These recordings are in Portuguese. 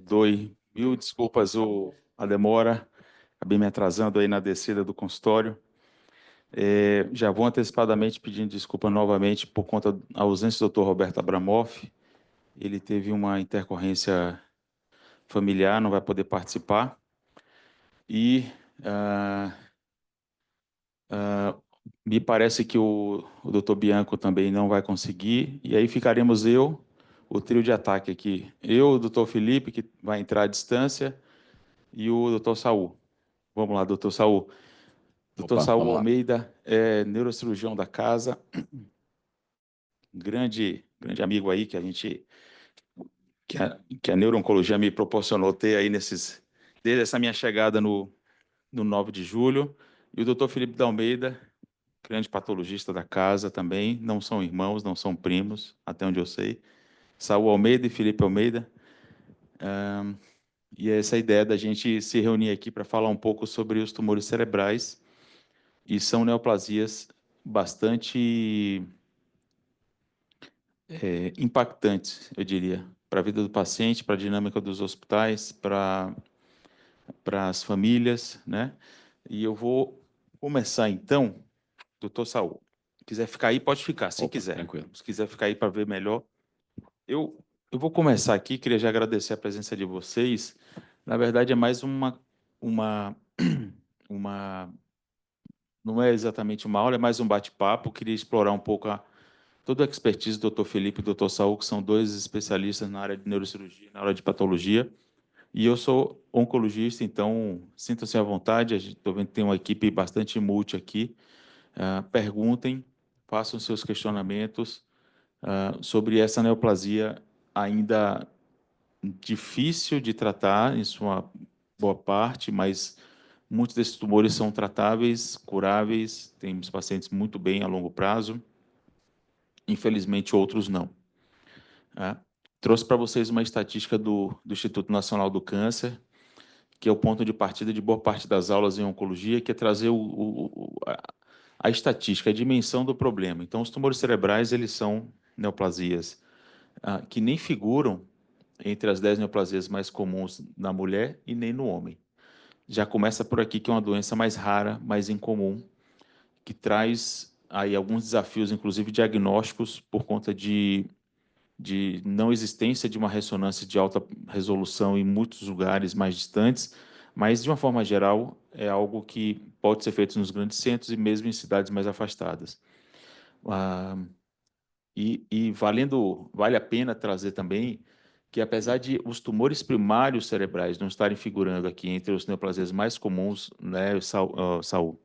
Doe mil desculpas a demora, acabei me atrasando aí na descida do consultório. Já vou antecipadamente pedindo desculpa novamente por conta da ausência do Dr. Roberto Abramoff. Ele teve uma intercorrência familiar, não vai poder participar. E me parece que o Dr. Bianco também não vai conseguir. E aí ficaremos o trio de ataque aqui. Eu, o Dr. Felipe, que vai entrar à distância, e o Dr. Saul. Vamos lá, Dr. Saul. Dr. Opa, Saul vamos lá. Almeida é neurocirurgião da casa, grande amigo aí que a neuro-oncologia me proporcionou ter aí desde essa minha chegada no 9 de julho. E o Dr. Felipe de Almeida, grande patologista da casa também, não são irmãos, não são primos, até onde eu sei. Saul Almeida e Felipe Almeida. E essa é a ideia da gente se reunir aqui para falar um pouco sobre os tumores cerebrais. E são neoplasias bastante impactantes, eu diria, para a vida do paciente, para a dinâmica dos hospitais, para as famílias, né? E eu vou começar então, doutor Saul. Se quiser ficar aí, pode ficar, se Opa, quiser. tranquilo. Se quiser ficar aí para ver melhor. Eu vou começar aqui, queria já agradecer a presença de vocês. Na verdade, é mais uma, uma não é exatamente uma aula, é mais um bate-papo. Queria explorar um pouco toda a expertise do Dr. Felipe e do Dr. Saul, que são dois especialistas na área de neurocirurgia, na área de patologia. E eu sou oncologista, então sintam-se à vontade. Estou vendo que tem uma equipe bastante multi aqui. Perguntem, façam seus questionamentos sobre essa neoplasia ainda difícil de tratar, em sua boa parte, mas muitos desses tumores são tratáveis, curáveis, temos pacientes muito bem a longo prazo, infelizmente outros não. Trouxe para vocês uma estatística do Instituto Nacional do Câncer, que é o ponto de partida de boa parte das aulas em oncologia, que é trazer a estatística, a dimensão do problema. Então, os tumores cerebrais, eles são neoplasias que nem figuram entre as 10 neoplasias mais comuns na mulher e nem no homem. Já começa por aqui, que é uma doença mais rara, mais incomum, que traz aí alguns desafios, inclusive diagnósticos, por conta de não existência de uma ressonância de alta resolução em muitos lugares mais distantes, mas, de uma forma geral, é algo que pode ser feito nos grandes centros e mesmo em cidades mais afastadas. Vale a pena trazer também que, apesar de os tumores primários cerebrais não estarem figurando aqui entre os neoplasias mais comuns, né, Saul,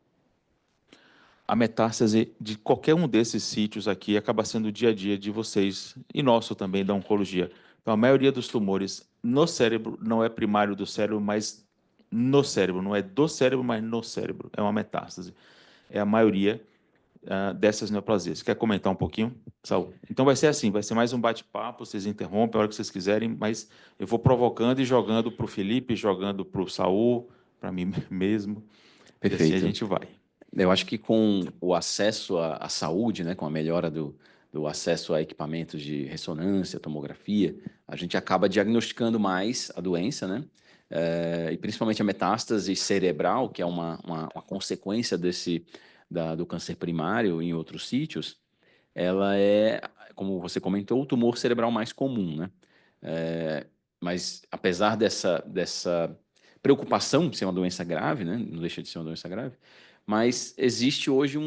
a metástase de qualquer um desses sítios aqui acaba sendo o dia a dia de vocês e nosso também da oncologia. Então, a maioria dos tumores no cérebro não é primário do cérebro, mas no cérebro, não é do cérebro, mas no cérebro. É uma metástase. É a maioria dessas neoplasias. Quer comentar um pouquinho, Saul? Então vai ser assim, vai ser mais um bate-papo, vocês interrompem a hora que vocês quiserem, mas eu vou provocando e jogando para o Felipe, jogando para o Saul, para mim mesmo, e assim a Perfeito. gente vai. Eu acho que com o acesso à saúde, né, com a melhora do acesso a equipamentos de ressonância, tomografia, a gente acaba diagnosticando mais a doença, né? E principalmente a metástase cerebral, que é uma consequência do câncer primário em outros sítios, ela é, como você comentou, o tumor cerebral mais comum, né? Mas apesar dessa preocupação de ser uma doença grave, né? Não deixa de ser uma doença grave, mas existe hoje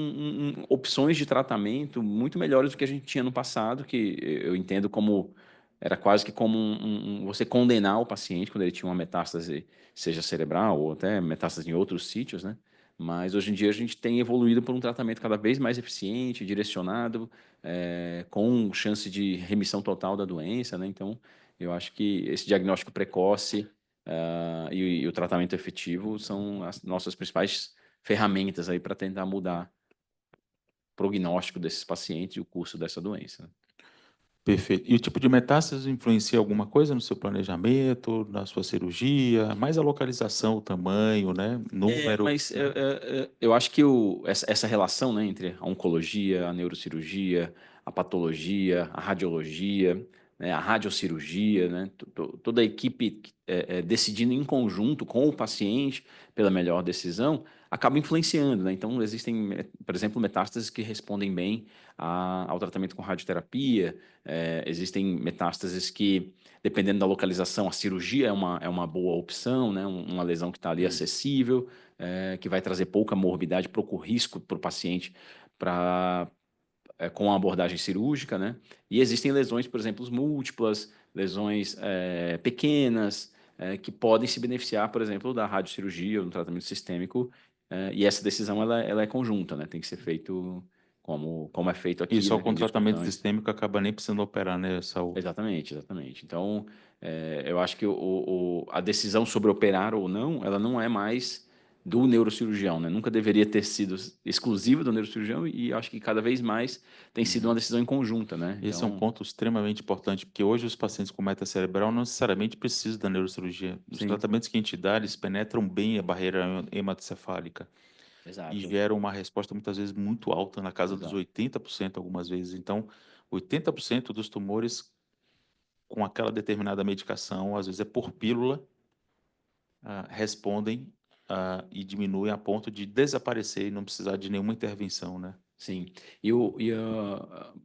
opções de tratamento muito melhores do que a gente tinha no passado, que eu entendo como era quase que como você condenar o paciente quando ele tinha uma metástase, seja cerebral ou até metástase em outros sítios, né? Mas hoje em dia a gente tem evoluído por um tratamento cada vez mais eficiente, direcionado, com chance de remissão total da doença, né? Então, eu acho que esse diagnóstico precoce, e o tratamento efetivo são as nossas principais ferramentas aí para tentar mudar o prognóstico desses pacientes e o curso dessa doença, né? Perfeito. E o tipo de metástase influencia alguma coisa no seu planejamento, na sua cirurgia? Mais a localização, o tamanho, né? Número. Mas eu acho que essa relação, né, entre a oncologia, a neurocirurgia, a patologia, a radiologia, né, a radiocirurgia, né, toda a equipe decidindo em conjunto com o paciente pela melhor decisão, acaba influenciando, né? Então, existem, por exemplo, metástases que respondem bem ao tratamento com radioterapia, existem metástases que, dependendo da localização, a cirurgia é uma boa opção, né? Uma lesão que está ali Sim. acessível, que vai trazer pouca morbidade, pouco risco para o paciente para com a abordagem cirúrgica, né? E existem lesões, por exemplo, múltiplas, lesões pequenas, que podem se beneficiar, por exemplo, da radiocirurgia ou do tratamento sistêmico, e essa decisão ela é conjunta, né? Tem que ser feito como é feito E aqui, só né? com Em tratamento discussões. sistêmico acaba nem precisando operar, né, Saul? Exatamente, exatamente. Então, eu acho que a decisão sobre operar ou não, ela não é mais do neurocirurgião, né? Nunca deveria ter sido exclusiva do neurocirurgião e acho que cada vez mais tem sido uma Uhum. decisão em conjunta, né? Esse é um Então, ponto extremamente importante, porque hoje os pacientes com meta cerebral não necessariamente precisam da neurocirurgia. Os sim, tratamentos que a gente dá, eles penetram bem a barreira hematocefálica e exato, geram uma resposta muitas vezes muito alta, na casa dos exato. 80% algumas vezes. Então, 80% dos tumores com aquela determinada medicação, às vezes é por pílula, respondem, e diminuem a ponto de desaparecer e não precisar de nenhuma intervenção, né? Sim,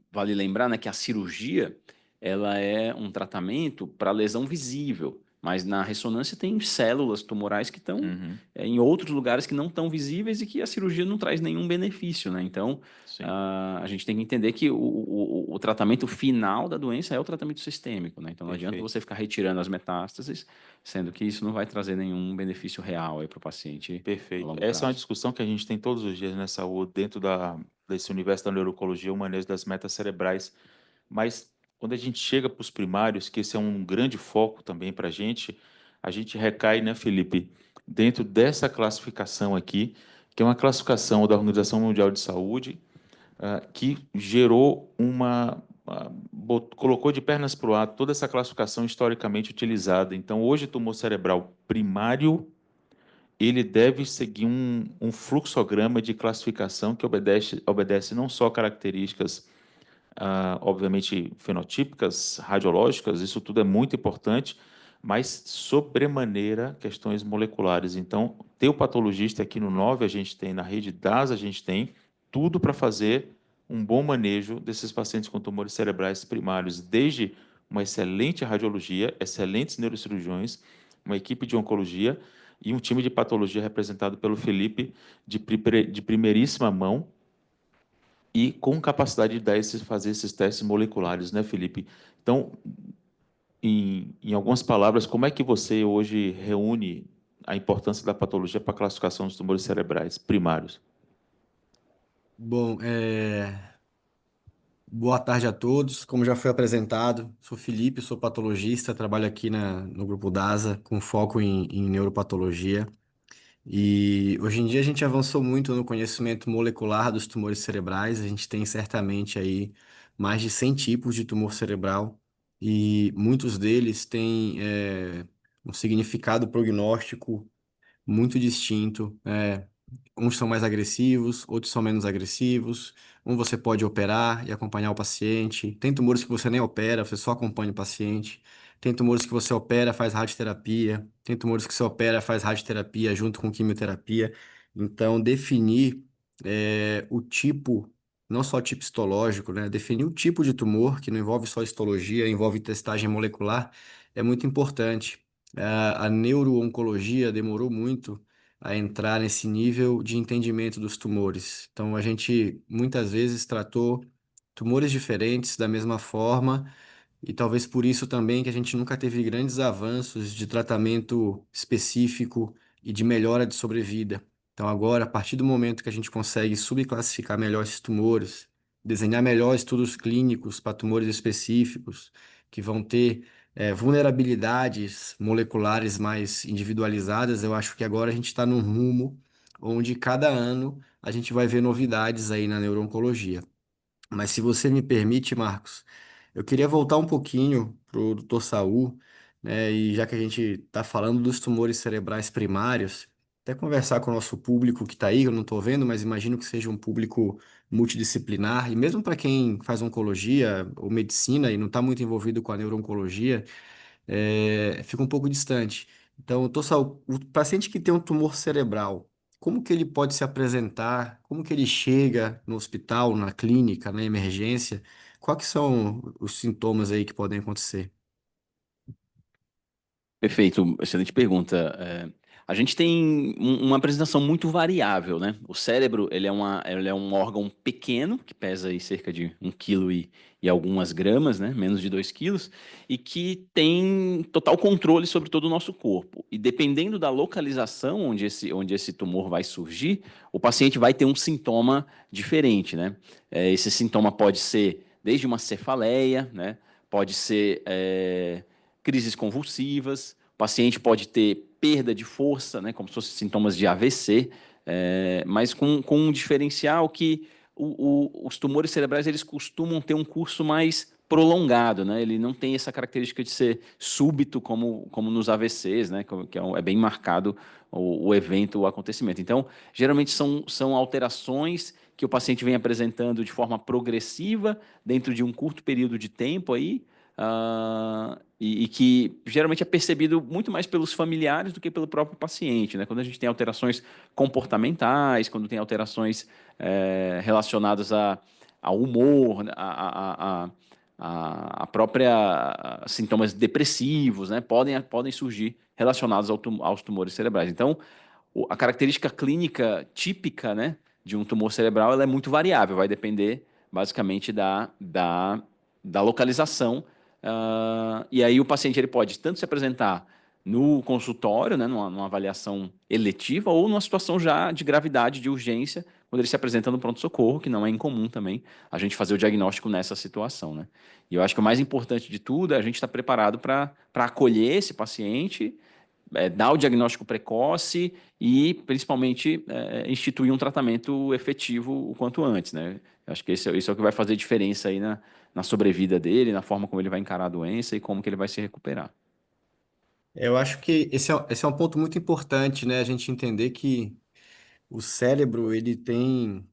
vale lembrar, né, que a cirurgia ela é um tratamento para lesão visível, mas na ressonância tem células tumorais que estão Uhum. em outros lugares que não estão visíveis e que a cirurgia não traz nenhum benefício, né? Então, Sim, a gente tem que entender que o tratamento final da doença é o tratamento sistêmico, né? Então não adianta perfeito. você ficar retirando as metástases, sendo que isso não vai trazer nenhum benefício real para o paciente a Perfeito. longo Essa é uma prazo. discussão que a gente tem todos os dias na saúde, dentro desse universo da neurologia, o manejo das metas cerebrais. Mas quando a gente chega para os primários, que esse é um grande foco também para a gente recai, né, Felipe, dentro dessa classificação aqui, que é uma classificação da Organização Mundial de Saúde, que gerou colocou de pernas para o ar toda essa classificação historicamente utilizada. Então, hoje, tumor cerebral primário ele deve seguir um fluxograma de classificação que obedece não só características, obviamente, fenotípicas, radiológicas, isso tudo é muito importante, mas, sobremaneira, questões moleculares. Então, ter o patologista aqui no 9 a gente tem, na rede DAS a gente tem, tudo para fazer um bom manejo desses pacientes com tumores cerebrais primários, desde uma excelente radiologia, excelentes neurocirurgiões, uma equipe de oncologia e um time de patologia representado pelo Felipe, de primeiríssima mão, e com capacidade de fazer esses testes moleculares, né, Felipe? Então, em algumas palavras, como é que você hoje reúne a importância da patologia para a classificação dos tumores cerebrais primários? Bom, boa tarde a todos. Como já foi apresentado, sou Felipe, sou patologista, trabalho aqui no grupo DASA com foco em neuropatologia. E hoje em dia a gente avançou muito no conhecimento molecular dos tumores cerebrais. A gente tem certamente aí mais de 100 tipos de tumor cerebral e muitos deles têm um significado prognóstico muito distinto. Uns são mais agressivos, outros são menos agressivos. Um você pode operar e acompanhar o paciente. Tem tumores que você nem opera, você só acompanha o paciente. Tem tumores que você opera, faz radioterapia. Tem tumores que você opera, faz radioterapia junto com quimioterapia. Então, definir o tipo, não só o tipo histológico, né? Definir o tipo de tumor, que não envolve só histologia, envolve testagem molecular, é muito importante. A neuro-oncologia demorou muito a entrar nesse nível de entendimento dos tumores. Então, a gente muitas vezes tratou tumores diferentes da mesma forma, e talvez por isso também que a gente nunca teve grandes avanços de tratamento específico e de melhora de sobrevida. Então, agora, a partir do momento que a gente consegue subclassificar melhor esses tumores, desenhar melhor estudos clínicos para tumores específicos, que vão ter vulnerabilidades moleculares mais individualizadas, eu acho que agora a gente está num rumo onde cada ano a gente vai ver novidades aí na neuro-oncologia. Mas se você me permite, Marcos, eu queria voltar um pouquinho para o Dr. Saul, né? E já que a gente está falando dos tumores cerebrais primários, até conversar com o nosso público que está aí, eu não estou vendo, mas imagino que seja um público multidisciplinar, e mesmo para quem faz oncologia ou medicina e não está muito envolvido com a neuro-oncologia, fica um pouco distante. Então, o paciente que tem um tumor cerebral, como que ele pode se apresentar? Como que ele chega no hospital, na clínica, na emergência? Quais que são os sintomas aí que podem acontecer? Perfeito, excelente pergunta. A gente tem uma apresentação muito variável, né? O cérebro, ele é um órgão pequeno, que pesa aí cerca de 1 quilo e algumas gramas, né? Menos de 2 quilos, e que tem total controle sobre todo o nosso corpo. E dependendo da localização onde esse tumor vai surgir, o paciente vai ter um sintoma diferente, né? Esse sintoma pode ser desde uma cefaleia, né? Pode ser crises convulsivas, o paciente pode ter perda de força, né, como se fossem sintomas de AVC, mas com um diferencial que os tumores cerebrais eles costumam ter um curso mais prolongado, né? Ele não tem essa característica de ser súbito como nos AVCs, né? Que é bem marcado o evento, o acontecimento. Então, geralmente são alterações que o paciente vem apresentando de forma progressiva dentro de um curto período de tempo aí, e que geralmente é percebido muito mais pelos familiares do que pelo próprio paciente, né? Quando a gente tem alterações comportamentais, quando tem alterações relacionadas ao humor, né? A própria sintomas depressivos, né? Podem surgir relacionados aos tumores cerebrais. Então, a característica clínica típica, né, de um tumor cerebral, ela é muito variável, vai depender basicamente da localização. E aí o paciente ele pode tanto se apresentar no consultório, né, numa avaliação eletiva, ou numa situação já de gravidade, de urgência, quando ele se apresenta no pronto-socorro, que não é incomum também a gente fazer o diagnóstico nessa situação, né? E eu acho que o mais importante de tudo é a gente estar preparado para acolher esse paciente, dar o diagnóstico precoce e, principalmente, instituir um tratamento efetivo o quanto antes, né? Eu acho que isso é o que vai fazer diferença aí na sobrevida dele, na forma como ele vai encarar a doença e como que ele vai se recuperar. Eu acho que esse é um ponto muito importante, né? A gente entender que o cérebro, ele tem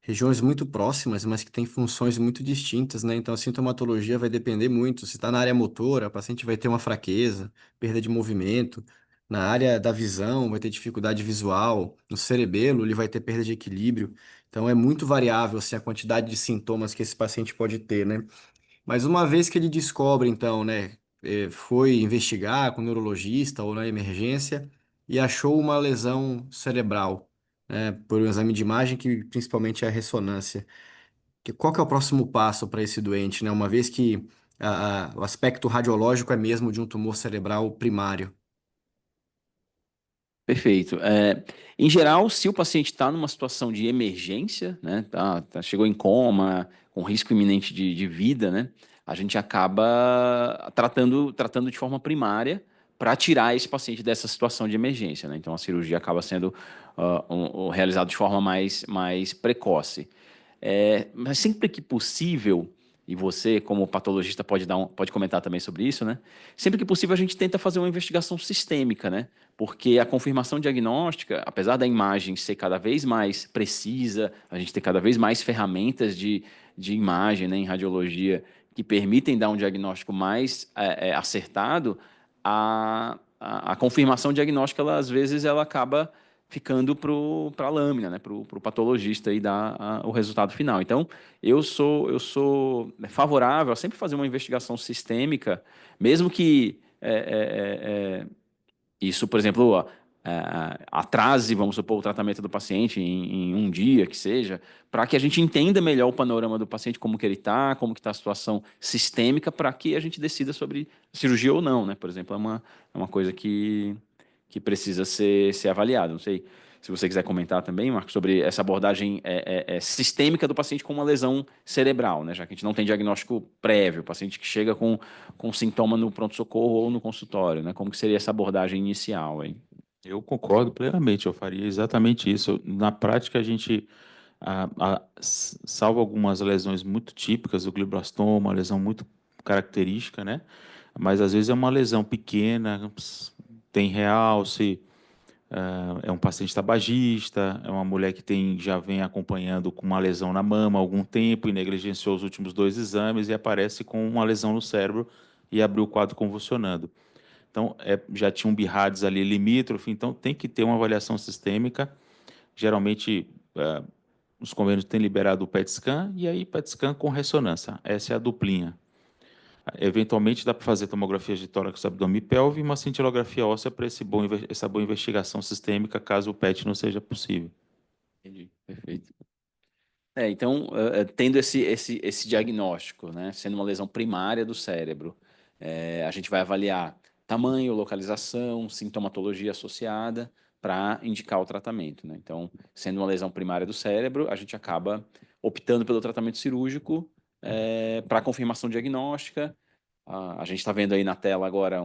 regiões muito próximas, mas que têm funções muito distintas, né? Então, a sintomatologia vai depender muito. Se está na área motora, o paciente vai ter uma fraqueza, perda de movimento. Na área da visão, vai ter dificuldade visual. No cerebelo, ele vai ter perda de equilíbrio. Então, é muito variável, assim, a quantidade de sintomas que esse paciente pode ter, né? Mas uma vez que ele descobre, então, né, foi investigar com o neurologista ou na emergência e achou uma lesão cerebral, né, por um exame de imagem que principalmente é a ressonância. Qual que é o próximo passo para esse doente, né, uma vez que o aspecto radiológico é mesmo de um tumor cerebral primário? Perfeito. Em geral, se o paciente está numa situação de emergência, né, chegou em coma, com risco iminente de vida, né, a gente acaba tratando de forma primária para tirar esse paciente dessa situação de emergência, né? Então, a cirurgia acaba sendo realizada de forma mais precoce. Mas sempre que possível, e você, como patologista, pode comentar também sobre isso, né? Sempre que possível, a gente tenta fazer uma investigação sistêmica, né? Porque a confirmação diagnóstica, apesar da imagem ser cada vez mais precisa, a gente ter cada vez mais ferramentas de imagem, né, em radiologia que permitem dar um diagnóstico mais acertado, a confirmação diagnóstica, às vezes, ela acaba ficando para a lâmina, né, para o patologista e dar o resultado final. Então, eu sou favorável a sempre fazer uma investigação sistêmica, mesmo que isso, por exemplo, atrase, vamos supor, o tratamento do paciente em um dia que seja, para que a gente entenda melhor o panorama do paciente, como que ele está, como que está a situação sistêmica, para que a gente decida sobre cirurgia ou não, né? Por exemplo, é uma coisa que precisa ser avaliada. Não sei se você quiser comentar também, Marco, sobre essa abordagem sistêmica do paciente com uma lesão cerebral, né? Já que a gente não tem diagnóstico prévio, o paciente que chega com sintoma no pronto-socorro ou no consultório, né? Como que seria essa abordagem inicial aí? Eu concordo plenamente, eu faria exatamente isso. Na prática, a gente salva algumas lesões muito típicas do glioblastoma, uma lesão muito característica, né? Mas às vezes é uma lesão pequena, tem realce, é um paciente tabagista, é uma mulher que já vem acompanhando com uma lesão na mama há algum tempo e negligenciou os últimos 2 exames e aparece com uma lesão no cérebro e abriu o quadro convulsionando. Então, já tinha um BIRADS ali limítrofe, então tem que ter uma avaliação sistêmica. Geralmente, os convênios têm liberado o PET scan e aí PET scan com ressonância. Essa é a duplinha. Eventualmente, dá para fazer tomografia de tórax, abdômen e pelve e uma cintilografia óssea para essa boa investigação sistêmica, caso o PET não seja possível. Entendi, perfeito. Então, tendo esse diagnóstico, né, sendo uma lesão primária do cérebro, a gente vai avaliar tamanho, localização, sintomatologia associada para indicar o tratamento, né? Então, sendo uma lesão primária do cérebro, a gente acaba optando pelo tratamento cirúrgico para confirmação diagnóstica. A gente está vendo aí na tela agora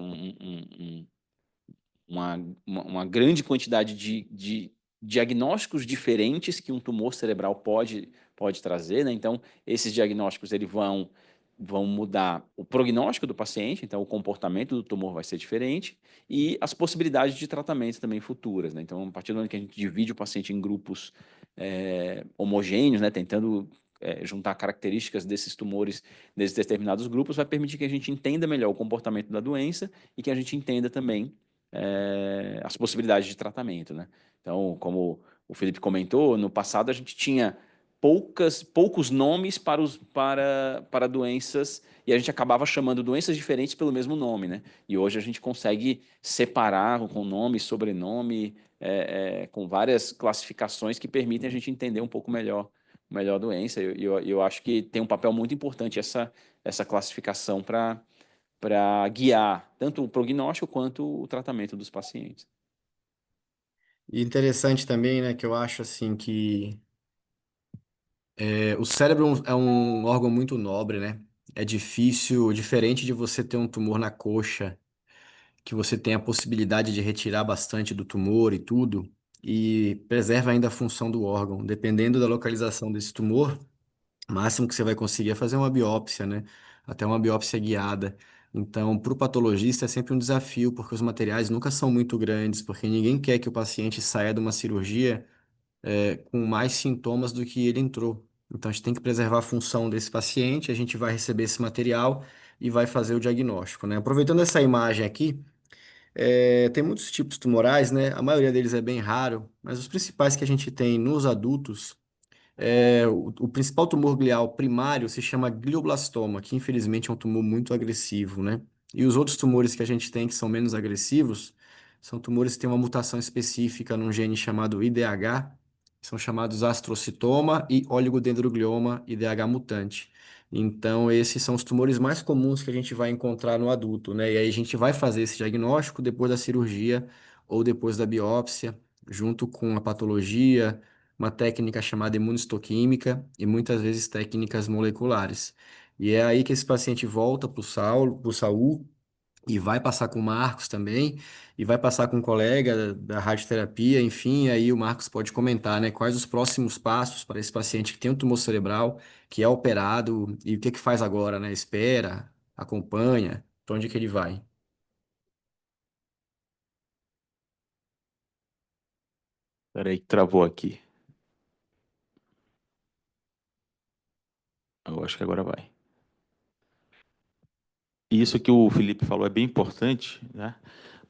uma grande quantidade de diagnósticos diferentes que um tumor cerebral pode trazer, né? Então, esses diagnósticos vão mudar o prognóstico do paciente, então o comportamento do tumor vai ser diferente e as possibilidades de tratamento também futuras, né? Então, a partir do momento que a gente divide o paciente em grupos homogêneos, né? Tentando juntar características desses tumores nesses determinados grupos, vai permitir que a gente entenda melhor o comportamento da doença e que a gente entenda também as possibilidades de tratamento, né? Então, como o Felipe comentou, no passado a gente tinha poucos nomes para doenças e a gente acabava chamando doenças diferentes pelo mesmo nome, né? E hoje a gente consegue separar com nome, sobrenome, com várias classificações que permitem a gente entender um pouco melhor a doença. Eu acho que tem um papel muito importante essa classificação para guiar tanto o prognóstico quanto o tratamento dos pacientes. E interessante também, né, que eu acho assim que o cérebro é um órgão muito nobre, né? É difícil, diferente de você ter um tumor na coxa, que você tem a possibilidade de retirar bastante do tumor e tudo, e preserva ainda a função do órgão. Dependendo da localização desse tumor, o máximo que você vai conseguir é fazer uma biópsia, né? Até uma biópsia guiada. Então, para o patologista é sempre um desafio, porque os materiais nunca são muito grandes, porque ninguém quer que o paciente saia de uma cirurgia com mais sintomas do que ele entrou. Então, a gente tem que preservar a função desse paciente, a gente vai receber esse material e vai fazer o diagnóstico, né? Aproveitando essa imagem aqui, tem muitos tipos tumorais, né? A maioria deles é bem raro, mas os principais que a gente tem nos adultos o principal tumor glial primário se chama glioblastoma, que infelizmente é um tumor muito agressivo, né? E os outros tumores que a gente tem que são menos agressivos são tumores que têm uma mutação específica num gene chamado IDH, que são chamados astrocitoma e oligodendroglioma IDH mutante. Então, esses são os tumores mais comuns que a gente vai encontrar no adulto, né? E aí a gente vai fazer esse diagnóstico depois da cirurgia ou depois da biópsia, junto com a patologia, uma técnica chamada imunistoquímica e muitas vezes técnicas moleculares. E é aí que esse paciente volta para o Saul e vai passar com o Marcos também, e vai passar com um colega da radioterapia, enfim, aí o Marcos pode comentar, né, quais os próximos passos para esse paciente que tem um tumor cerebral, que é operado, e o que que faz agora, né? Espera, acompanha, para onde que ele vai? Espera aí que travou aqui. Eu acho que agora vai. E isso que o Felipe falou é bem importante, né?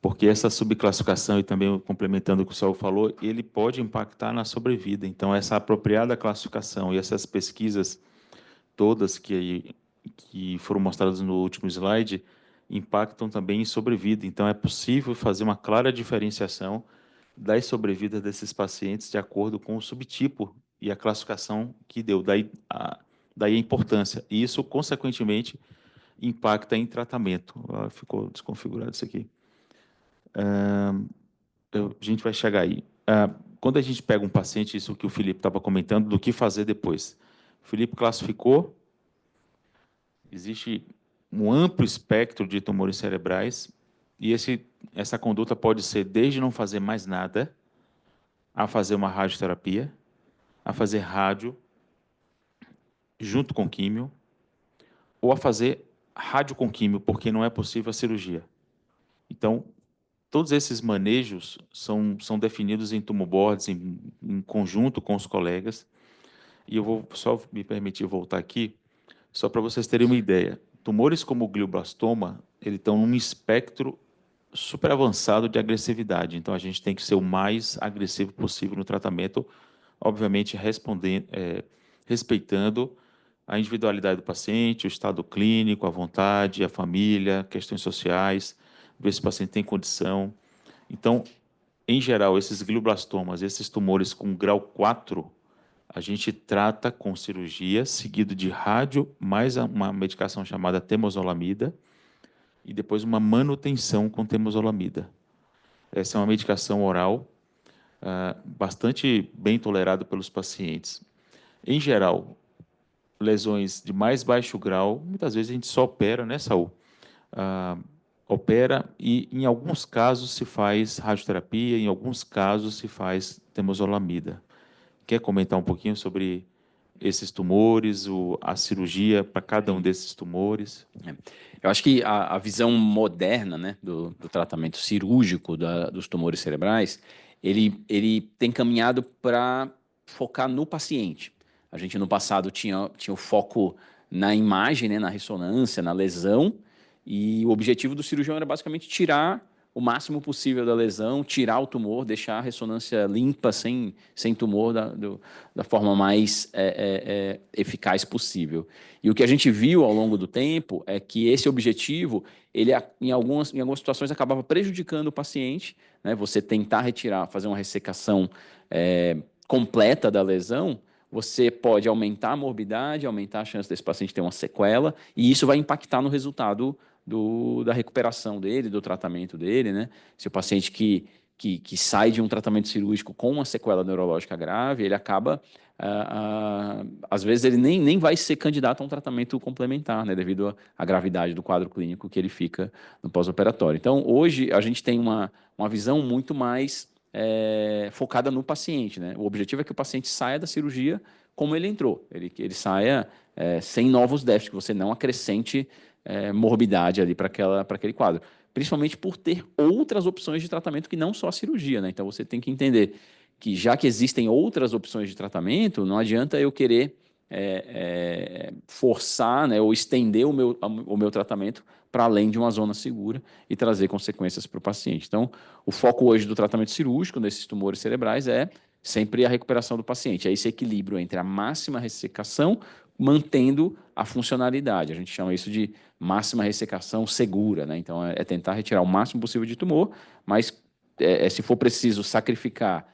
Porque essa subclassificação e também complementando o que o Saul falou, ele pode impactar na sobrevida. Então, essa apropriada classificação e essas pesquisas todas que foram mostradas no último slide impactam também em sobrevida. Então, é possível fazer uma clara diferenciação das sobrevidas desses pacientes de acordo com o subtipo e a classificação que deu. Daí a importância. E isso, consequentemente, impacta em tratamento. Ficou desconfigurado isso aqui. A gente vai chegar aí. Quando a gente pega um paciente, isso que o Felipe estava comentando, do que fazer depois. O Felipe classificou, existe um amplo espectro de tumores cerebrais, e essa conduta pode ser desde não fazer mais nada, a fazer uma radioterapia, a fazer rádio junto com químio, ou a fazer rádio com químio, porque não é possível a cirurgia. Então, todos esses manejos são definidos em tumor boards, em conjunto com os colegas. E eu vou só me permitir voltar aqui, só para vocês terem uma ideia. Tumores como o glioblastoma, eles estão num espectro super avançado de agressividade. Então, a gente tem que ser o mais agressivo possível no tratamento, obviamente respeitando a individualidade do paciente, o estado clínico, a vontade, a família, questões sociais, ver se o paciente tem condição. Então, em geral, esses glioblastomas, esses tumores com grau 4, a gente trata com cirurgia, seguido de rádio, mais uma medicação chamada temozolomida, e depois uma manutenção com temozolomida. Essa é uma medicação oral, bastante bem tolerada pelos pacientes. Em geral, lesões de mais baixo grau, muitas vezes a gente só opera, né, Saul? Ah, opera e, em alguns casos, se faz radioterapia, em alguns casos, se faz temozolomida. Quer comentar um pouquinho sobre esses tumores, a cirurgia para cada um Sim. desses tumores? Eu acho que a visão moderna, né, do tratamento cirúrgico dos tumores cerebrais, ele tem caminhado para focar no paciente. A gente no passado tinha o foco na imagem, né, na ressonância, na lesão, e o objetivo do cirurgião era basicamente tirar o máximo possível da lesão, tirar o tumor, deixar a ressonância limpa, sem tumor, da forma mais eficaz possível. E o que a gente viu ao longo do tempo é que esse objetivo, ele em algumas situações acabava prejudicando o paciente, né? Você tentar retirar, fazer uma ressecação completa da lesão, você pode aumentar a morbidade, aumentar a chance desse paciente ter uma sequela, e isso vai impactar no resultado da recuperação dele, do tratamento dele, né? Se o paciente que sai de um tratamento cirúrgico com uma sequela neurológica grave, ele acaba às vezes ele nem vai ser candidato a um tratamento complementar, né, devido à gravidade do quadro clínico que ele fica no pós-operatório. Então, hoje, a gente tem uma visão muito mais focada no paciente, né? O objetivo é que o paciente saia da cirurgia como ele entrou, ele saia sem novos déficits, que você não acrescente morbidade ali para aquele quadro. Principalmente por ter outras opções de tratamento que não só a cirurgia, né? Então, você tem que entender que já que existem outras opções de tratamento, não adianta eu querer forçar, né, ou estender o meu tratamento para além de uma zona segura e trazer consequências para o paciente. Então, o foco hoje do tratamento cirúrgico nesses tumores cerebrais é sempre a recuperação do paciente. É esse equilíbrio entre a máxima ressecação, mantendo a funcionalidade. A gente chama isso de máxima ressecação segura, né? Então, é tentar retirar o máximo possível de tumor, mas se for preciso sacrificar,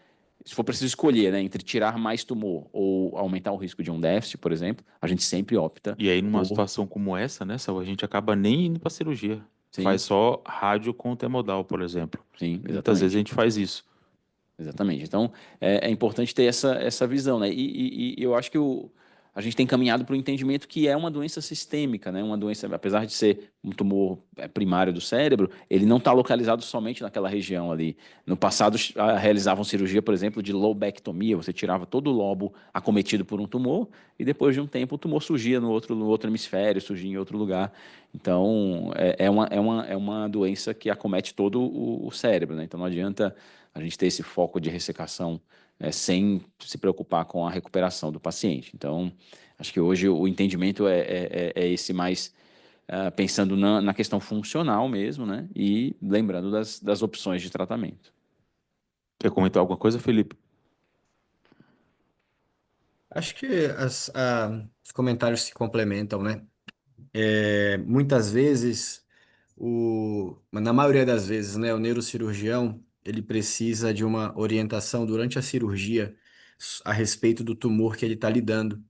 se for preciso escolher, né, entre tirar mais tumor ou aumentar o risco de um déficit, por exemplo, a gente sempre opta E aí, numa por. situação como essa, né, Saul, a gente acaba nem indo para cirurgia. Sim, Faz só rádio com temodal, por exemplo. sim, Muitas vezes a exatamente. gente faz isso. Exatamente. Então, é importante ter essa visão, né? E eu acho que a gente tem caminhado para o entendimento que é uma doença sistêmica, né? Uma doença, apesar de ser um tumor primário do cérebro, ele não está localizado somente naquela região ali. No passado, realizavam cirurgia, por exemplo, de lobectomia. Você tirava todo o lobo acometido por um tumor e depois de um tempo o tumor surgia no outro hemisfério, surgia em outro lugar. Então, é uma doença que acomete todo o cérebro, né? Então, não adianta a gente ter esse foco de ressecação sem se preocupar com a recuperação do paciente. Então, acho que hoje o entendimento é esse mais pensando na questão funcional mesmo, né? E lembrando das opções de tratamento. Quer comentar alguma coisa, Felipe? Acho que os comentários se complementam, né? Muitas vezes, na maioria das vezes, né, o neurocirurgião, ele precisa de uma orientação durante a cirurgia a respeito do tumor que ele está lidando.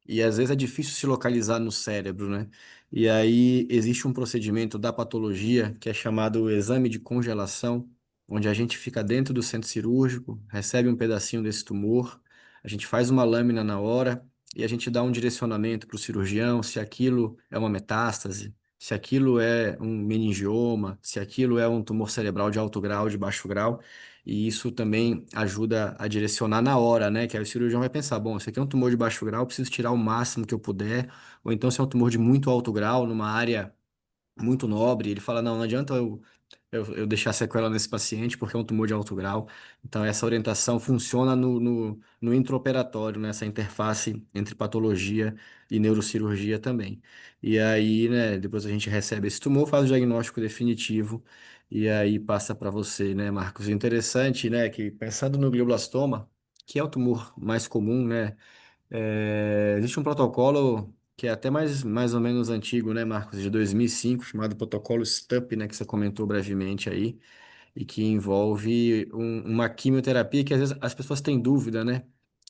E às vezes é difícil se localizar no cérebro, né? E aí existe um procedimento da patologia que é chamado o exame de congelação, onde a gente fica dentro do centro cirúrgico, recebe um pedacinho desse tumor, a gente faz uma lâmina na hora e a gente dá um direcionamento para o cirurgião se aquilo é uma metástase, se aquilo é um meningioma, se aquilo é um tumor cerebral de alto grau, de baixo grau, e isso também ajuda a direcionar na hora, né? Que aí o cirurgião vai pensar, bom, isso aqui é um tumor de baixo grau, eu preciso tirar o máximo que eu puder, ou então se é um tumor de muito alto grau, numa área muito nobre, ele fala, não adianta eu eu deixar sequela nesse paciente, porque é um tumor de alto grau. Então, essa orientação funciona no intraoperatório, nessa interface entre patologia e neurocirurgia também. E aí, né, depois a gente recebe esse tumor, faz o diagnóstico definitivo e aí passa para você, né, Marcos? O interessante, né, que pensando no glioblastoma, que é o tumor mais comum, né? Existe um protocolo que é até mais ou menos antigo, né, Marcos, de 2005, chamado protocolo STUP, né, que você comentou brevemente aí, e que envolve uma quimioterapia que às vezes as pessoas têm dúvida, né?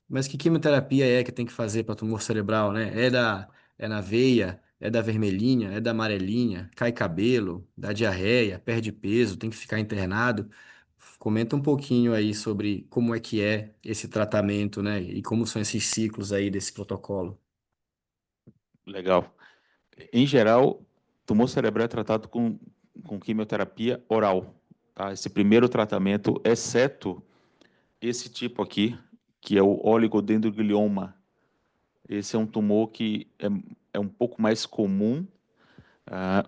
Mas que quimioterapia é que tem que fazer para tumor cerebral, né? É na veia, é da vermelhinha, é da amarelinha, cai cabelo, dá diarreia, perde peso, tem que ficar internado. Comenta um pouquinho aí sobre como é que é esse tratamento, né? E como são esses ciclos aí desse protocolo. Legal. Em geral, tumor cerebral é tratado com quimioterapia oral, tá? Esse primeiro tratamento, exceto esse tipo aqui, que é o oligodendroglioma. Esse é um tumor que é um pouco mais comum,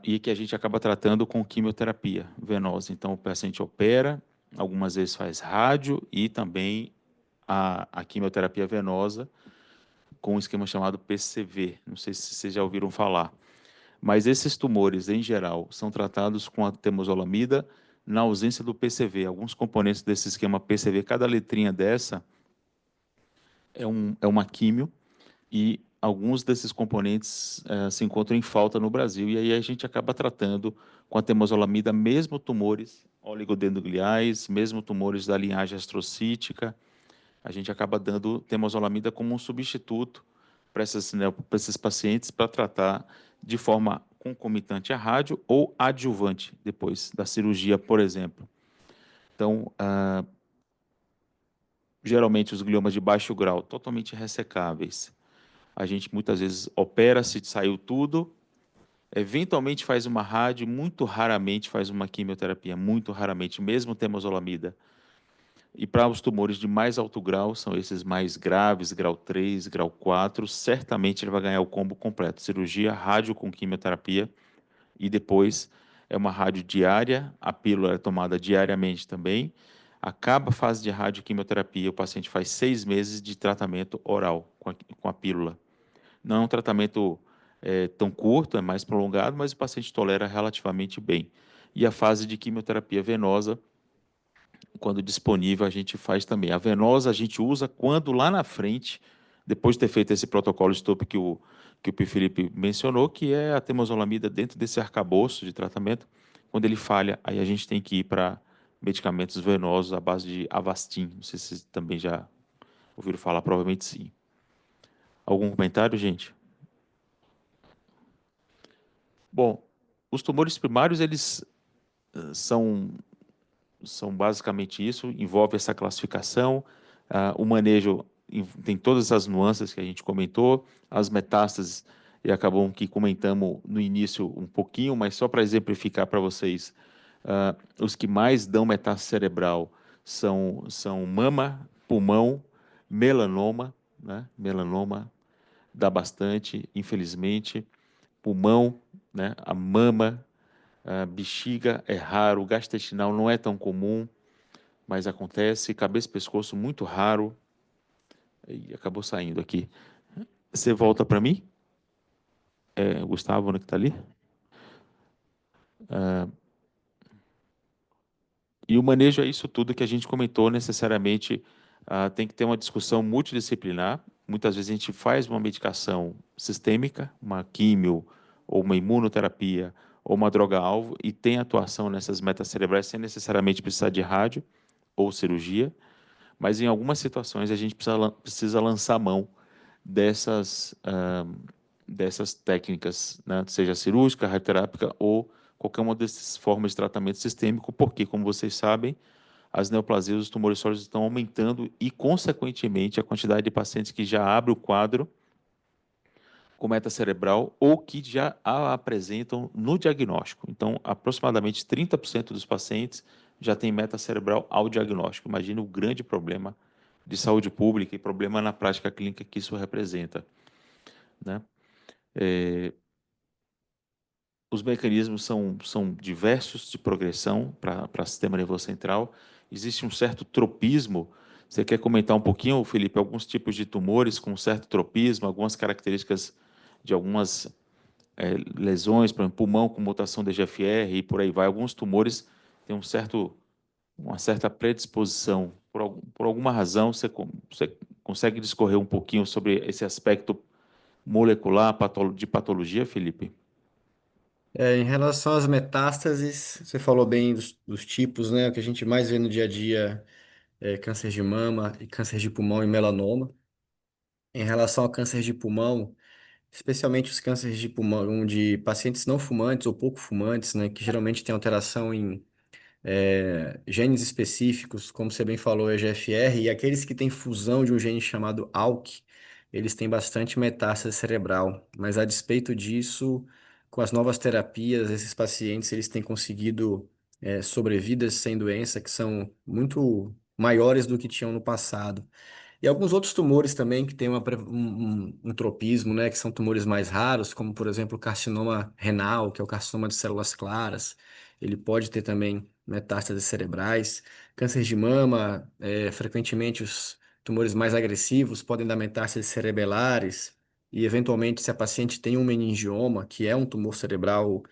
e que a gente acaba tratando com quimioterapia venosa. Então, o paciente opera, algumas vezes faz rádio e também a quimioterapia venosa com um esquema chamado PCV. Não sei se vocês já ouviram falar. Mas esses tumores, em geral, são tratados com a temozolomida na ausência do PCV. Alguns componentes desse esquema PCV, cada letrinha dessa é uma químio, e alguns desses componentes se encontram em falta no Brasil. E aí a gente acaba tratando com a temozolomida mesmo tumores oligodendrogliais, mesmo tumores da linhagem astrocítica. A gente acaba dando temozolomida como um substituto para para esses pacientes para tratar de forma concomitante à rádio ou adjuvante depois da cirurgia, por exemplo. Então, geralmente os gliomas de baixo grau, totalmente ressecáveis. A gente muitas vezes opera se saiu tudo, eventualmente faz uma rádio, muito raramente faz uma quimioterapia, muito raramente, mesmo temozolomida. E para os tumores de mais alto grau, são esses mais graves, grau 3, grau 4, certamente ele vai ganhar o combo completo: cirurgia, rádio com quimioterapia, e depois é uma rádio diária, a pílula é tomada diariamente também. Acaba a fase de radioquimioterapia, o paciente faz 6 meses de tratamento oral com a pílula. Não é um tratamento tão curto, é mais prolongado, mas o paciente tolera relativamente bem. E a fase de quimioterapia venosa, quando disponível, a gente faz também. A venosa a gente usa quando lá na frente, depois de ter feito esse protocolo STOP que o P. Felipe mencionou, que é a temozolomida dentro desse arcabouço de tratamento, quando ele falha, aí a gente tem que ir para medicamentos venosos à base de Avastin. Não sei se vocês também já ouviram falar, provavelmente sim. Algum comentário, gente? Bom, os tumores primários, eles são basicamente isso, envolve essa classificação, o manejo tem todas as nuances que a gente comentou, as metástases, e acabam que comentamos no início um pouquinho, mas só para exemplificar para vocês, os que mais dão metástase cerebral são mama, pulmão, melanoma, né? Melanoma dá bastante, infelizmente, pulmão, né? A mama, a bexiga é raro, gastrointestinal não é tão comum, mas acontece. Cabeça e pescoço, muito raro. E acabou saindo aqui. Você volta para mim? O Gustavo, né, que está ali? E o manejo é isso tudo que a gente comentou, necessariamente tem que ter uma discussão multidisciplinar. Muitas vezes a gente faz uma medicação sistêmica, uma químio, ou uma imunoterapia, ou uma droga-alvo, e tem atuação nessas metas cerebrais sem necessariamente precisar de rádio ou cirurgia. Mas em algumas situações a gente precisa lançar mão dessas técnicas, né? Seja cirúrgica, radioterápica ou qualquer uma dessas formas de tratamento sistêmico, porque, como vocês sabem, as neoplasias, os tumores sólidos estão aumentando e, consequentemente, a quantidade de pacientes que já abre o quadro com meta cerebral ou que já a apresentam no diagnóstico. Então, aproximadamente 30% dos pacientes já têm meta cerebral ao diagnóstico. Imagina o grande problema de saúde pública e problema na prática clínica que isso representa, né? os mecanismos são diversos de progressão para sistema nervoso central. Existe um certo tropismo. Você quer comentar um pouquinho, Felipe, alguns tipos de tumores com um certo tropismo, algumas características de algumas lesões, por exemplo, pulmão com mutação de GFR e por aí vai. Alguns tumores têm uma certa predisposição. Por alguma razão, você consegue discorrer um pouquinho sobre esse aspecto molecular de patologia, Felipe? Em relação às metástases, você falou bem dos tipos, né? O que a gente mais vê no dia a dia é câncer de mama e câncer de pulmão e melanoma. Em relação ao câncer de pulmão, especialmente os cânceres de pulmão de pacientes não fumantes ou pouco fumantes, né? Que geralmente tem alteração em genes específicos, como você bem falou, EGFR, e aqueles que têm fusão de um gene chamado ALK, eles têm bastante metástase cerebral. Mas a despeito disso, com as novas terapias, esses pacientes eles têm conseguido sobrevidas sem doença que são muito maiores do que tinham no passado. E alguns outros tumores também que têm um tropismo, né, que são tumores mais raros, como por exemplo o carcinoma renal, que é o carcinoma de células claras. Ele pode ter também metástases cerebrais. Câncer de mama, frequentemente os tumores mais agressivos podem dar metástases cerebelares. E eventualmente, se a paciente tem um meningioma, que é um tumor cerebral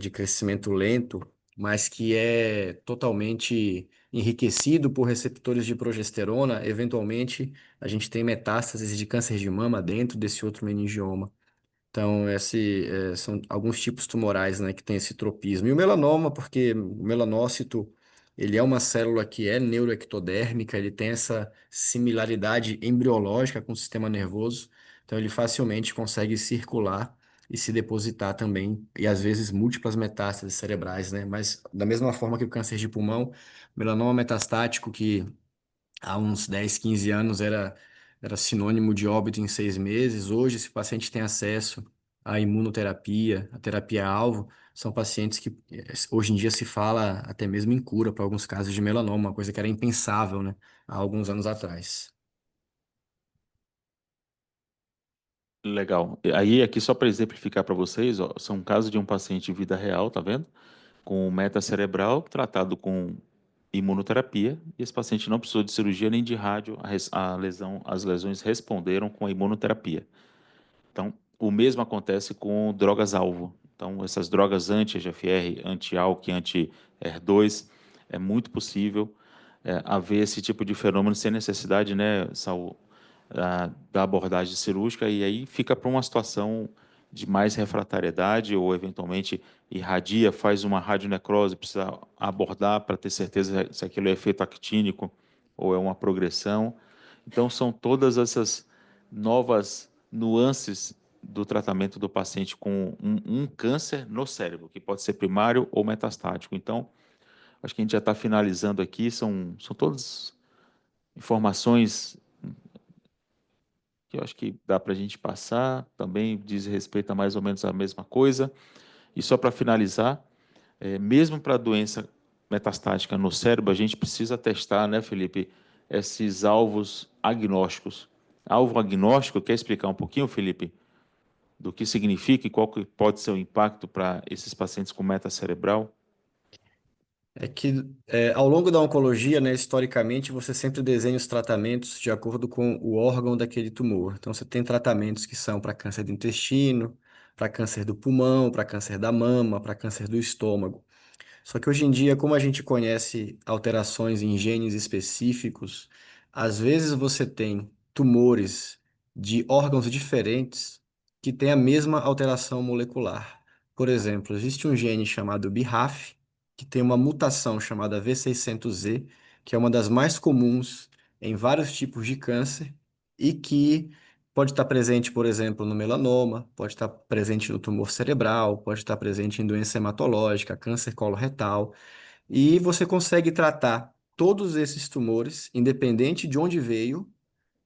de crescimento lento, mas que é totalmente enriquecido por receptores de progesterona, eventualmente a gente tem metástases de câncer de mama dentro desse outro meningioma. Então, são alguns tipos tumorais, né, que tem esse tropismo. E o melanoma, porque o melanócito, ele é uma célula que é neuroectodérmica, ele tem essa similaridade embriológica com o sistema nervoso, então ele facilmente consegue circular e se depositar também, e às vezes múltiplas metástases cerebrais, né? Mas da mesma forma que o câncer de pulmão, melanoma metastático, que há uns 10, 15 anos era sinônimo de óbito em 6 meses. Hoje, esse paciente tem acesso à imunoterapia, à terapia-alvo. São pacientes que hoje em dia se fala até mesmo em cura para alguns casos de melanoma, uma coisa que era impensável, né, há alguns anos atrás. Legal. Aí, aqui, só para exemplificar para vocês, ó, são casos de um paciente em vida real, tá vendo? Com meta cerebral, tratado com imunoterapia, e esse paciente não precisou de cirurgia nem de rádio, as lesões responderam com a imunoterapia. Então, o mesmo acontece com drogas-alvo. Então, essas drogas anti-EGFR, anti-ALK, anti-HER2, é muito possível haver esse tipo de fenômeno sem necessidade, né, Saul, da abordagem cirúrgica, e aí fica para uma situação de mais refratariedade ou, eventualmente, irradia, faz uma radionecrose, precisa abordar para ter certeza se aquilo é efeito actínico ou é uma progressão. Então, são todas essas novas nuances do tratamento do paciente com um câncer no cérebro, que pode ser primário ou metastático. Então, acho que a gente já está finalizando aqui, são todas informações que eu acho que dá para a gente passar, também diz respeito a mais ou menos a mesma coisa. E só para finalizar, mesmo para a doença metastática no cérebro, a gente precisa testar, né, Felipe, esses alvos agnósticos. Alvo agnóstico, quer explicar um pouquinho, Felipe, do que significa e qual que pode ser o impacto para esses pacientes com meta cerebral? É que ao longo da oncologia, né, historicamente, você sempre desenha os tratamentos de acordo com o órgão daquele tumor. Então, você tem tratamentos que são para câncer do intestino, para câncer do pulmão, para câncer da mama, para câncer do estômago. Só que hoje em dia, como a gente conhece alterações em genes específicos, às vezes você tem tumores de órgãos diferentes que têm a mesma alteração molecular. Por exemplo, existe um gene chamado BRAF, que tem uma mutação chamada V600Z, que é uma das mais comuns em vários tipos de câncer e que pode estar presente, por exemplo, no melanoma, pode estar presente no tumor cerebral, pode estar presente em doença hematológica, câncer coloretal, e você consegue tratar todos esses tumores, independente de onde veio,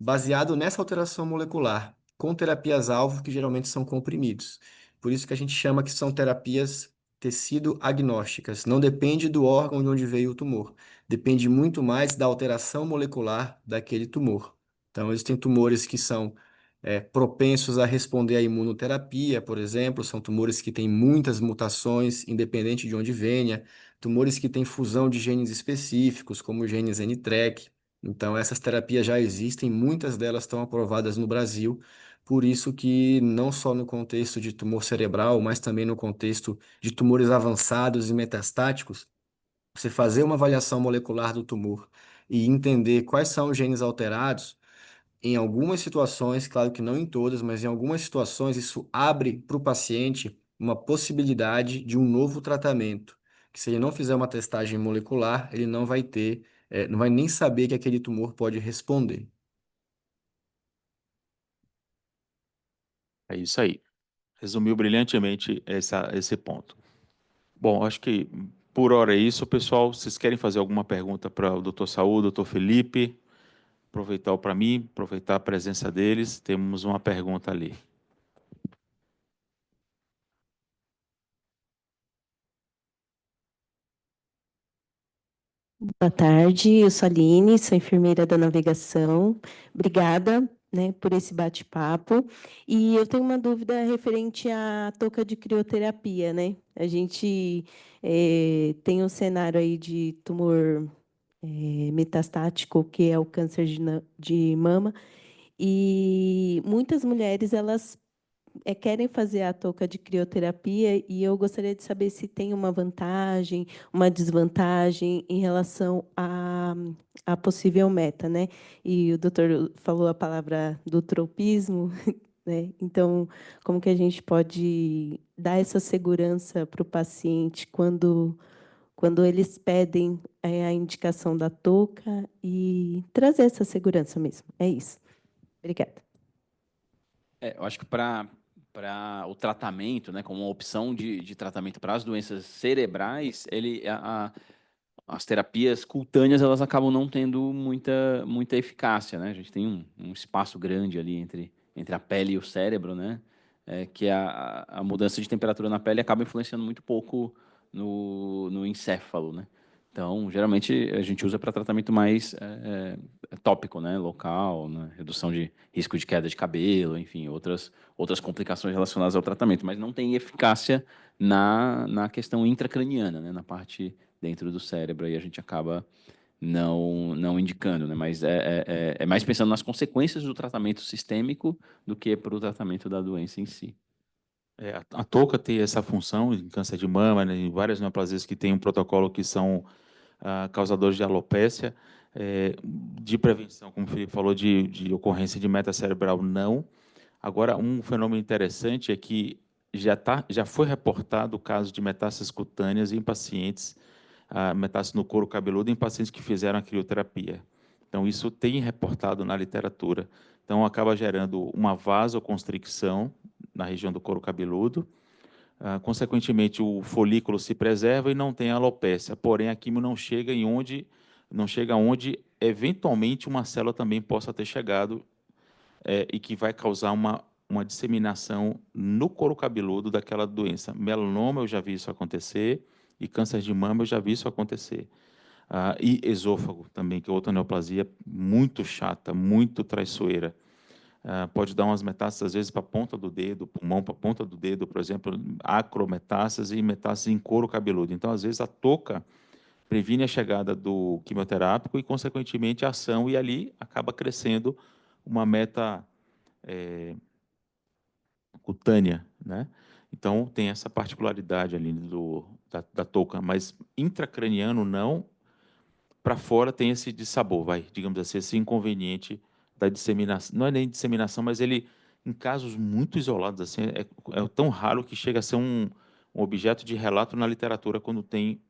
baseado nessa alteração molecular, com terapias-alvo que geralmente são comprimidos. Por isso que a gente chama que são terapias tecido-agnósticas. Não depende do órgão de onde veio o tumor. Depende muito mais da alteração molecular daquele tumor. Então, existem tumores que são propensos a responder à imunoterapia, por exemplo, são tumores que têm muitas mutações, independente de onde venha, tumores que têm fusão de genes específicos, como o genes NTRK. Então, essas terapias já existem, muitas delas estão aprovadas no Brasil, por isso que não só no contexto de tumor cerebral, mas também no contexto de tumores avançados e metastáticos, você fazer uma avaliação molecular do tumor e entender quais são os genes alterados, em algumas situações, claro que não em todas, mas em algumas situações, isso abre para o paciente uma possibilidade de um novo tratamento. Que se ele não fizer uma testagem molecular, ele não vai ter, não vai nem saber que aquele tumor pode responder. É isso aí. Resumiu brilhantemente esse ponto. Bom, acho que por hora é isso, pessoal. Vocês querem fazer alguma pergunta para o doutor Saúl, doutor Felipe? Aproveitar para mim, aproveitar a presença deles. Temos uma pergunta ali. Boa tarde, eu sou a Aline, sou enfermeira da navegação. Obrigada, né, por esse bate-papo. E eu tenho uma dúvida referente à touca de crioterapia, né? A gente tem um cenário aí de tumor metastático, que é o câncer de mama, e muitas mulheres, elas querem fazer a touca de crioterapia e eu gostaria de saber se tem uma vantagem, uma desvantagem em relação à possível meta, né? E o doutor falou a palavra do tropismo, né? Então, como que a gente pode dar essa segurança para o paciente quando eles pedem a indicação da touca e trazer essa segurança mesmo? É isso. Obrigada. Eu acho que para o tratamento, né, como uma opção de tratamento para as doenças cerebrais, as terapias cutâneas elas acabam não tendo muita eficácia, né? A gente tem um espaço grande ali entre a pele e o cérebro, né? Que a mudança de temperatura na pele acaba influenciando muito pouco no encéfalo, né? Então, geralmente, a gente usa para tratamento mais tópico, né? Local, né? Redução de risco de queda de cabelo, enfim, outras complicações relacionadas ao tratamento, mas não tem eficácia na questão intracraniana, né? Na parte dentro do cérebro, aí a gente acaba não indicando, né? Mas é mais pensando nas consequências do tratamento sistêmico do que para o tratamento da doença em si. A touca tem essa função em câncer de mama, né, em várias neoplasias que tem um protocolo que são causadores de alopécia, de prevenção, como o Felipe falou, de ocorrência de metacerebral, não. Agora, um fenômeno interessante é que já foi reportado o caso de metástases cutâneas em pacientes, metástase no couro cabeludo, em pacientes que fizeram a crioterapia. Então, isso tem reportado na literatura. Então, acaba gerando uma vasoconstricção na região do couro cabeludo. Consequentemente, o folículo se preserva e não tem alopécia. Porém, a quimio não chega onde eventualmente uma célula também possa ter chegado e que vai causar uma disseminação no couro cabeludo daquela doença. Melanoma, eu já vi isso acontecer, e câncer de mama, eu já vi isso acontecer. E esôfago também, que é outra neoplasia muito chata, muito traiçoeira. Pode dar umas metástases, às vezes, para a ponta do dedo, pulmão para a ponta do dedo, por exemplo, acrometástase e metástase em couro cabeludo. Então, às vezes, a touca previne a chegada do quimioterápico e, consequentemente, a ação, e ali acaba crescendo uma meta cutânea, né? Então, tem essa particularidade ali da touca, mas intracraniano não, para fora tem esse dissabor, digamos assim, esse inconveniente da disseminação. Não é nem disseminação, mas ele, em casos muito isolados, assim, é tão raro que chega a ser um objeto de relato na literatura quando tem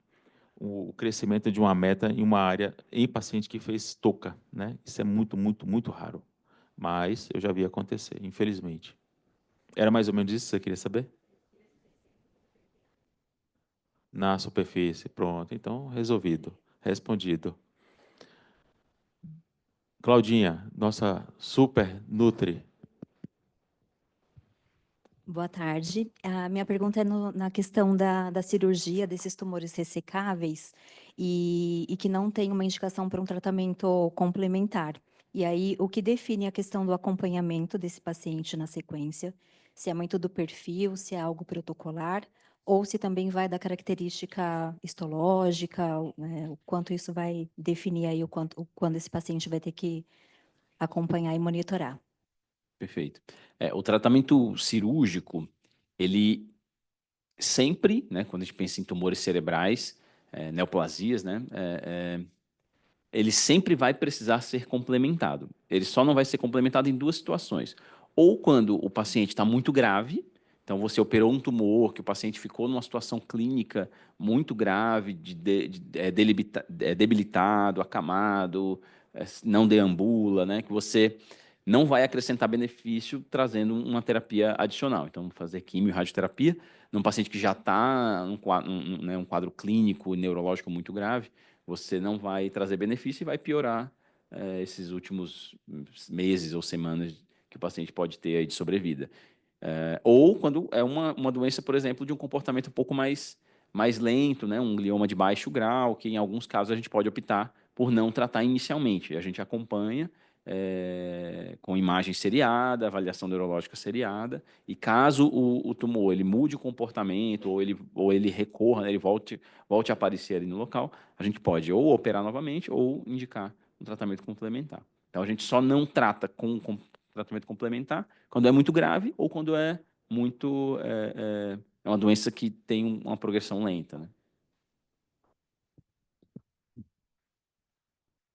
o crescimento de uma meta em uma área em paciente que fez touca, né? Isso é muito, muito, muito raro. Mas eu já vi acontecer, infelizmente. Era mais ou menos isso que você queria saber? Na superfície, pronto. Então, resolvido, respondido. Claudinha, nossa super Nutri. Boa tarde. A minha pergunta é na questão da cirurgia desses tumores ressecáveis e que não tem uma indicação para um tratamento complementar. E aí, o que define a questão do acompanhamento desse paciente na sequência, se é muito do perfil, se é algo protocolar, ou se também vai da característica histológica, o quanto isso vai definir aí quando esse paciente vai ter que acompanhar e monitorar. Perfeito. O tratamento cirúrgico, ele sempre, né, quando a gente pensa em tumores cerebrais, neoplasias, né, ele sempre vai precisar ser complementado. Ele só não vai ser complementado em duas situações. Ou quando o paciente está muito grave, então você operou um tumor, que o paciente ficou numa situação clínica muito grave, debilitado, acamado, não deambula, né? Que você não vai acrescentar benefício trazendo uma terapia adicional. Então, fazer quimio e radioterapia num paciente que já está né, um quadro clínico neurológico muito grave, você não vai trazer benefício e vai piorar esses últimos meses ou semanas que o paciente pode ter aí de sobrevida. Ou quando é uma doença, por exemplo, de um comportamento um pouco mais lento, né? Um glioma de baixo grau, que em alguns casos a gente pode optar por não tratar inicialmente. A gente acompanha com imagem seriada, avaliação neurológica seriada, e caso o tumor ele mude o comportamento ou ele recorra, né, ele volte a aparecer ali no local, a gente pode ou operar novamente ou indicar um tratamento complementar. Então a gente só não trata com tratamento complementar quando é muito grave ou quando é muito uma doença que tem uma progressão lenta, né?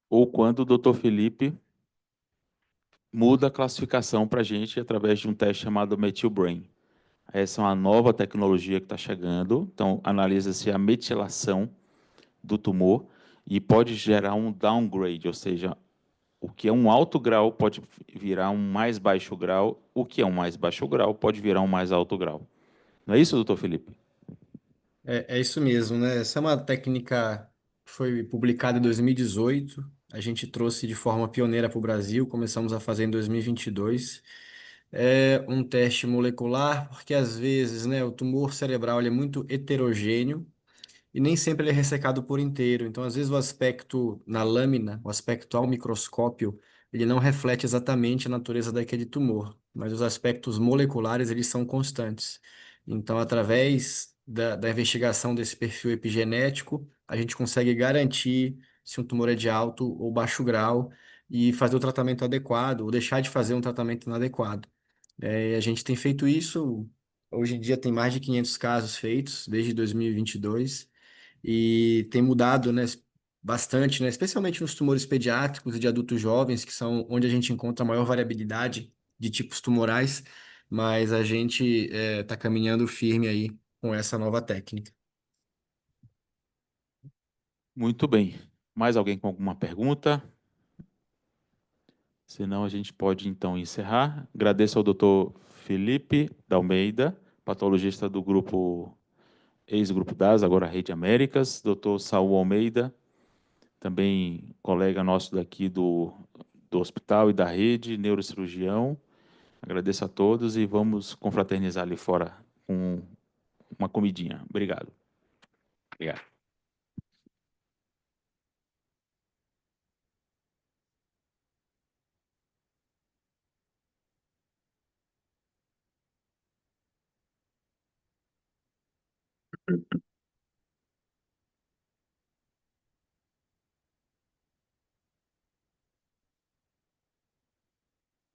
Ou quando o Dr. Felipe muda a classificação para a gente através de um teste chamado MethylBrain. Essa é uma nova tecnologia que está chegando, então analisa-se a metilação do tumor e pode gerar um downgrade, ou seja, o que é um alto grau pode virar um mais baixo grau, o que é um mais baixo grau pode virar um mais alto grau. Não é isso, doutor Felipe? É isso mesmo, né? Essa é uma técnica que foi publicada em 2018. A gente trouxe de forma pioneira para o Brasil, começamos a fazer em 2022. É um teste molecular, porque às vezes, né, o tumor cerebral ele é muito heterogêneo e nem sempre ele é ressecado por inteiro. Então, às vezes, o aspecto na lâmina, o aspecto ao microscópio, ele não reflete exatamente a natureza daquele tumor, mas os aspectos moleculares, eles são constantes. Então, através da investigação desse perfil epigenético, a gente consegue garantir se um tumor é de alto ou baixo grau e fazer o tratamento adequado ou deixar de fazer um tratamento inadequado. A gente tem feito isso, hoje em dia tem mais de 500 casos feitos desde 2022 e tem mudado, né, bastante, né, especialmente nos tumores pediátricos e de adultos jovens, que são onde a gente encontra a maior variabilidade de tipos tumorais, mas a gente está caminhando firme aí com essa nova técnica. Muito bem. Mais alguém com alguma pergunta? Senão a gente pode então encerrar. Agradeço ao doutor Felipe da Almeida, patologista do grupo ex-grupo DAS, agora Rede Américas, doutor Saul Almeida, também colega nosso daqui do hospital e da rede, neurocirurgião. Agradeço a todos e vamos confraternizar ali fora com uma comidinha. Obrigado. Obrigado.